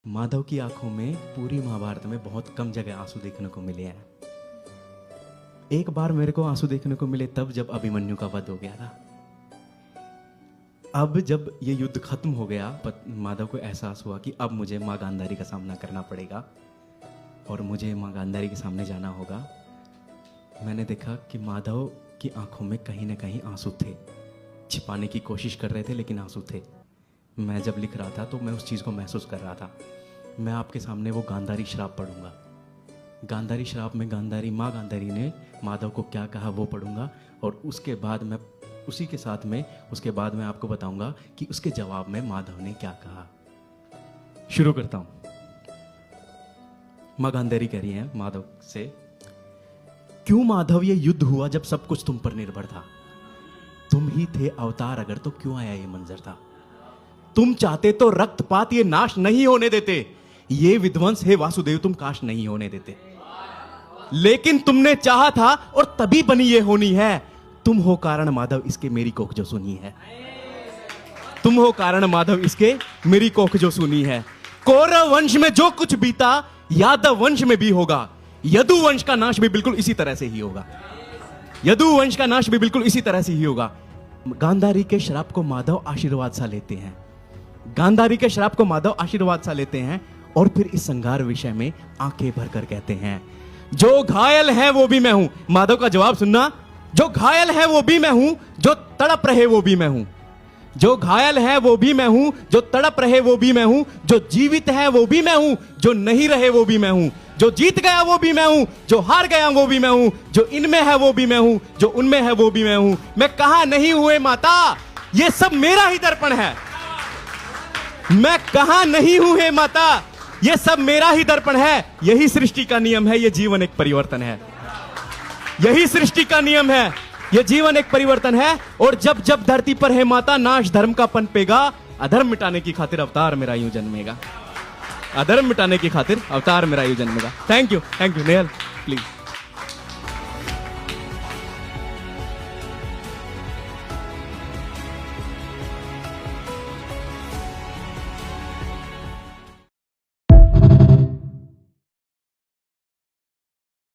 माधव की आंखों में पूरी महाभारत में बहुत कम जगह आंसू देखने को मिले हैं। एक बार मेरे को आंसू देखने को मिले तब जब अभिमन्यु का वध हो गया था। अब जब ये युद्ध खत्म हो गया, माधव को एहसास हुआ कि अब मुझे मां गांधारी का सामना करना पड़ेगा और मुझे मां गांधारी के सामने जाना होगा। मैंने देखा कि माधव की आंखों में कहीं ना कहीं आंसू थे, छिपाने की कोशिश कर रहे थे लेकिन आंसू थे। मैं जब लिख रहा था तो मैं उस चीज़ को महसूस कर रहा था। मैं आपके सामने वो गांधारी श्राप पढ़ूंगा। गांधारी श्राप में माँ गांधारी ने माधव को क्या कहा वो पढ़ूंगा, और उसके बाद मैं उसी के साथ में उसके बाद मैं आपको बताऊंगा कि उसके जवाब में माधव ने क्या कहा। शुरू करता हूं। माँ गांधारी कह रही है माधव से, क्यों माधव ये युद्ध हुआ जब सब कुछ तुम पर निर्भर था? तुम ही थे अवतार, अगर तो क्यों आया ये मंजर था? तुम चाहते तो रक्तपात ये नाश नहीं होने देते, ये विध्वंस हे वासुदेव तुम काश नहीं होने देते। लेकिन तुमने चाहा था और तभी बनी ये होनी है। तुम हो कारण माधव इसके मेरी कोख जो सुनी है। तुम हो कारण माधव इसके मेरी कोख जो सुनी है। कौरव वंश में जो कुछ बीता यादव वंश में भी होगा। यदु वंश का नाश भी बिल्कुल इसी तरह से ही होगा। यदु वंश का नाश भी बिल्कुल इसी तरह से ही होगा। गांधारी के श्राप को माधव आशीर्वाद सा लेते हैं। गांधारी के श्राप को माधव आशीर्वाद सा लेते हैं और फिर इस संघार विषय में आंखें भरकर कहते हैं, जो घायल है वो भी मैं हूं। माधव का जवाब सुनना, जो घायल है वो भी मैं हूं, जो तड़प रहे वो भी मैं हूं। जो घायल है वो भी मैं हूं, जो तड़प रहे वो भी मैं हूं। जो जीवित है वो भी मैं हूं, जो नहीं रहे वो भी मैं हूं। जो जीत गया वो भी मैं हूं, जो हार गया वो भी मैं हूं। जो इनमें है वो भी मैं हूं, जो उनमें है वो भी मैं हूं। मैं कहां नहीं हुए माता, ये सब मेरा ही दर्पण है। मैं कहां नहीं हूं हे माता, ये सब मेरा ही दर्पण है। यही सृष्टि का नियम है, ये जीवन एक परिवर्तन है। यही सृष्टि का नियम है, ये जीवन एक परिवर्तन है। और जब जब धरती पर है माता नाश धर्म का पनपेगा, अधर्म मिटाने की खातिर अवतार मेरा यूं जन्मेगा। अधर्म मिटाने की खातिर अवतार मेरा यूं जन्मेगा। Thank you Nehal, please.